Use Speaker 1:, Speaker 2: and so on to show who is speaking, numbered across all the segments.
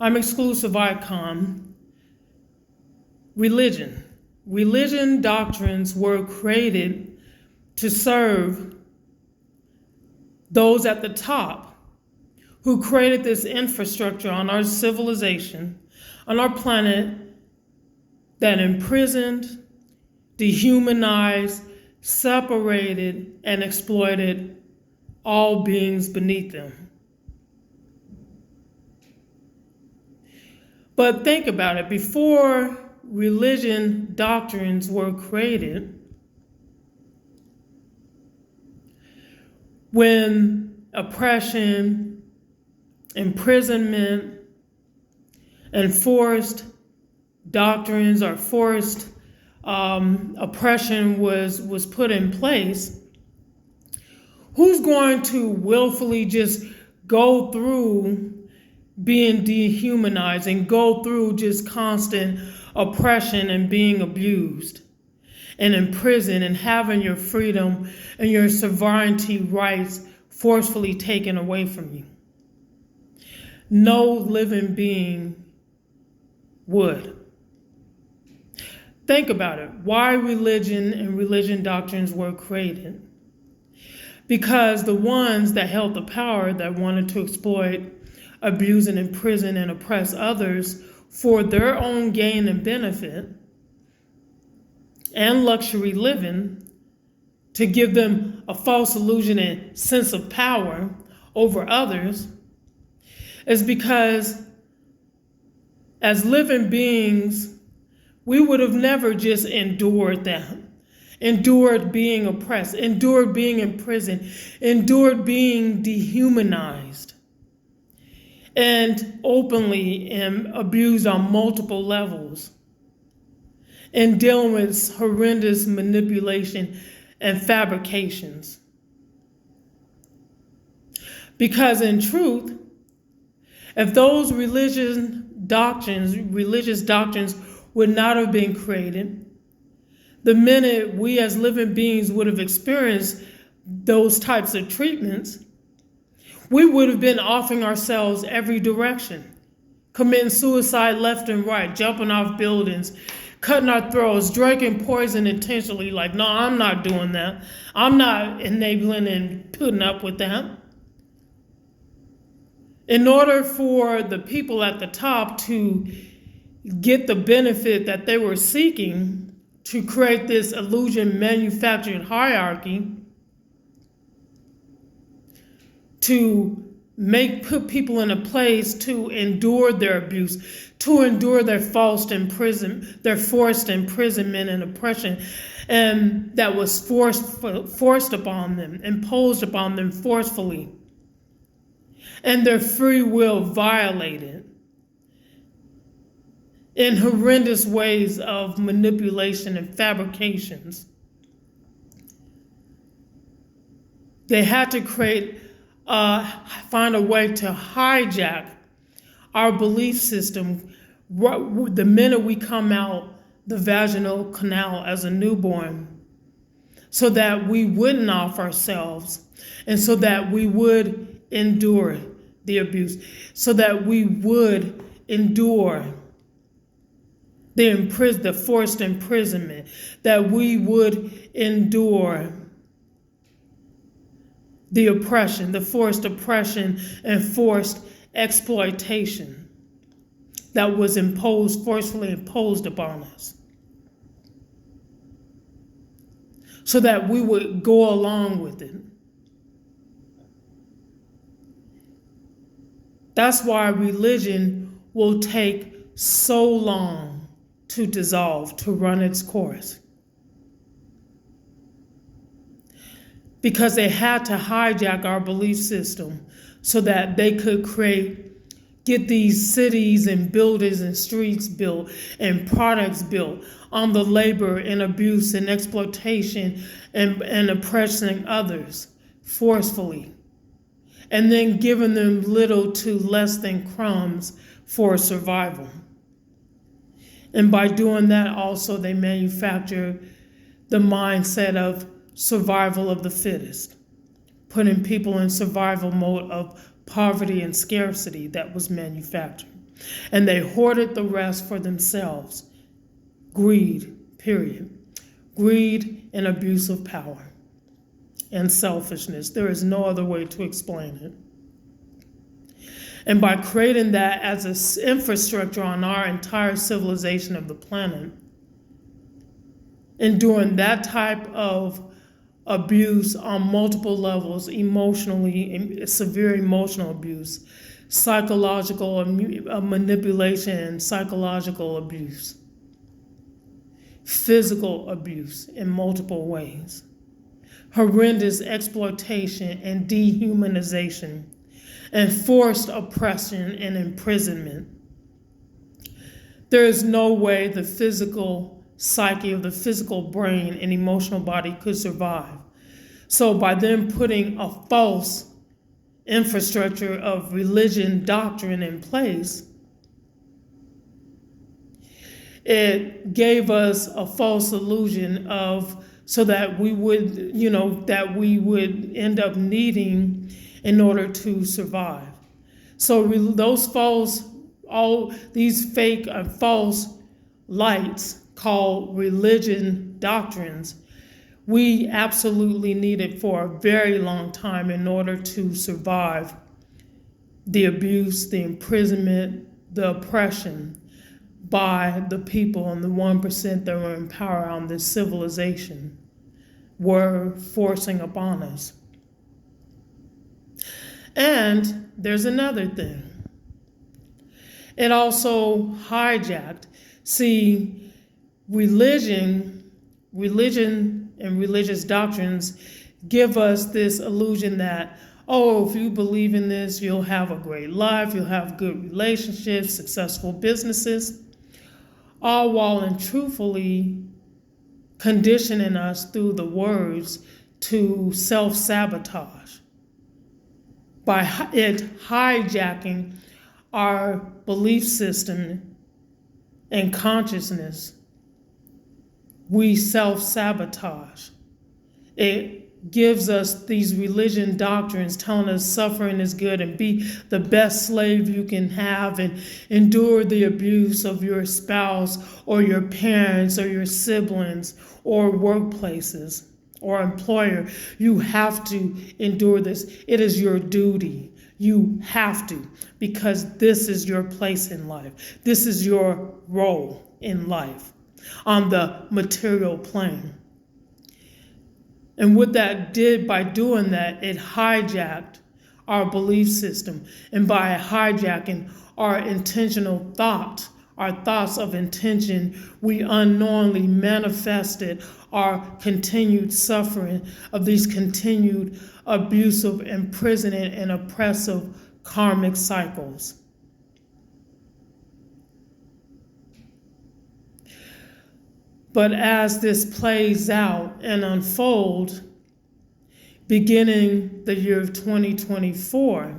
Speaker 1: I'm exclusive icon. Religion. Religion doctrines were created to serve those at the top who created this infrastructure on our civilization, on our planet, that imprisoned, dehumanized, separated, and exploited all beings beneath them. But think about it, before religion doctrines were created, when oppression, imprisonment, and forced doctrines or forced oppression was put in place, who's going to willfully just go through being dehumanized and go through just constant oppression and being abused and imprisoned and having your freedom and your sovereignty rights forcefully taken away from you? No living being would. Think about it. Why religion and religion doctrines were created? Because the ones that held the power, that wanted to exploit, abuse, and imprison and oppress others for their own gain and benefit and luxury living, to give them a false illusion and sense of power over others, is because as living beings, we would have never just endured that. Endured being oppressed, endured being imprisoned, endured being dehumanized, and openly abused on multiple levels, and dealing with horrendous manipulation and fabrications. Because in truth, if those religious doctrines would not have been created, the minute we as living beings would have experienced those types of treatments, we would have been offing ourselves every direction, committing suicide left and right, jumping off buildings, cutting our throats, drinking poison intentionally, like, no, I'm not doing that. I'm not enabling and putting up with that. In order for the people at the top to get the benefit that they were seeking, to create this illusion manufactured hierarchy, to put people in a place to endure their abuse, to endure their forced imprisonment and oppression, and that was forced upon them, imposed upon them forcefully, and their free will violated in horrendous ways of manipulation and fabrications. They had to find a way to hijack our belief system the minute we come out the vaginal canal as a newborn, so that we wouldn't off ourselves, and so that we would endure the abuse, so that we would endure the forced imprisonment, that we would endure the oppression, the forced oppression and forced exploitation that was forcefully imposed upon us, so that we would go along with it. That's why religion will take so long to dissolve, to run its course. Because they had to hijack our belief system so that they could get these cities and buildings and streets built and products built on the labor and abuse and exploitation and oppressing others forcefully, and then giving them little to less than crumbs for survival. And by doing that, also they manufacture the mindset of survival of the fittest, putting people in survival mode of poverty and scarcity that was manufactured. and they hoarded the rest for themselves. Greed, period. Greed and abuse of power and selfishness. There is no other way to explain it. And by creating that as an infrastructure on our entire civilization of the planet, and doing that type of abuse on multiple levels, emotionally, severe emotional abuse, psychological manipulation and psychological abuse, physical abuse in multiple ways, horrendous exploitation and dehumanization, and forced oppression and imprisonment. There is no way the physical psyche of the physical brain and emotional body could survive. So by them putting a false infrastructure of religion doctrine in place, it gave us a false illusion of, so that we would, that we would end up needing in order to survive. So those false, all these fake and false lights called religion doctrines, we absolutely needed for a very long time in order to survive the abuse, the imprisonment, the oppression by the people and the 1% that were in power on this civilization were forcing upon us. And there's another thing. It also hijacked. See, religion and religious doctrines give us this illusion that, oh, if you believe in this, you'll have a great life, you'll have good relationships, successful businesses, all while and truthfully conditioning us through the words to self-sabotage by it hijacking our belief system and consciousness. We self-sabotage. It gives us these religion doctrines telling us suffering is good and be the best slave you can have and endure the abuse of your spouse or your parents or your siblings or workplaces or employer. You have to endure this. It is your duty. You have to, because this is your place in life. This is your role in life on the material plane. And what that did by doing that, it hijacked our belief system. And by hijacking our intentional thoughts, our thoughts of intention, we unknowingly manifested our continued suffering of these continued abusive, imprisonment, and oppressive karmic cycles. But as this plays out and unfolds, beginning the year of 2024,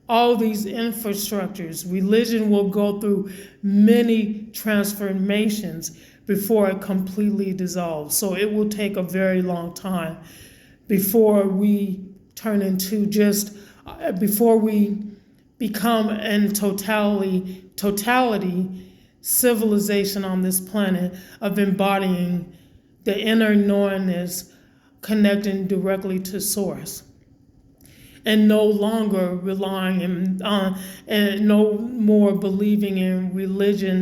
Speaker 1: all these infrastructures, religion will go through many transformations before it completely dissolves. So it will take a very long time before we turn into before we become in totality civilization on this planet of embodying the inner knowingness, connecting directly to source, and no longer relying on and no more believing in religious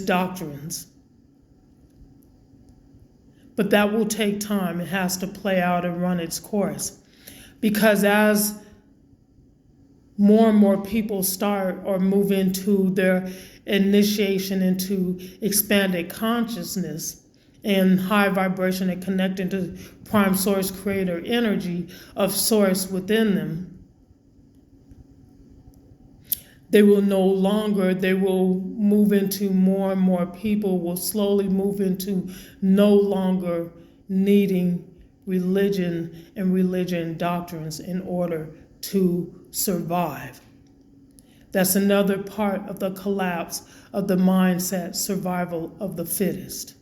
Speaker 1: doctrines. But that will take time. It has to play out and run its course, because as more and more people start or move into their initiation into expanded consciousness and high vibration and connecting to prime source creator energy of source within them, they will move into more and more people will slowly move into no longer needing religion and religion doctrines in order to survive. That's another part of the collapse of the mindset survival of the fittest.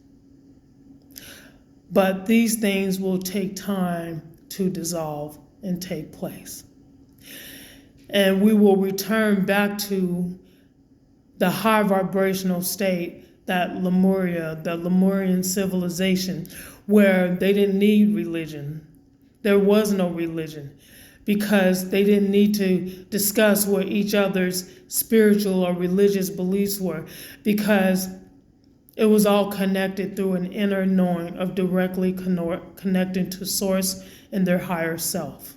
Speaker 1: But these things will take time to dissolve and take place. And we will return back to the high vibrational state, that Lemuria, the Lemurian civilization, where they didn't need religion. There was no religion because they didn't need to discuss what each other's spiritual or religious beliefs were, because it was all connected through an inner knowing of directly connecting to source and their higher self.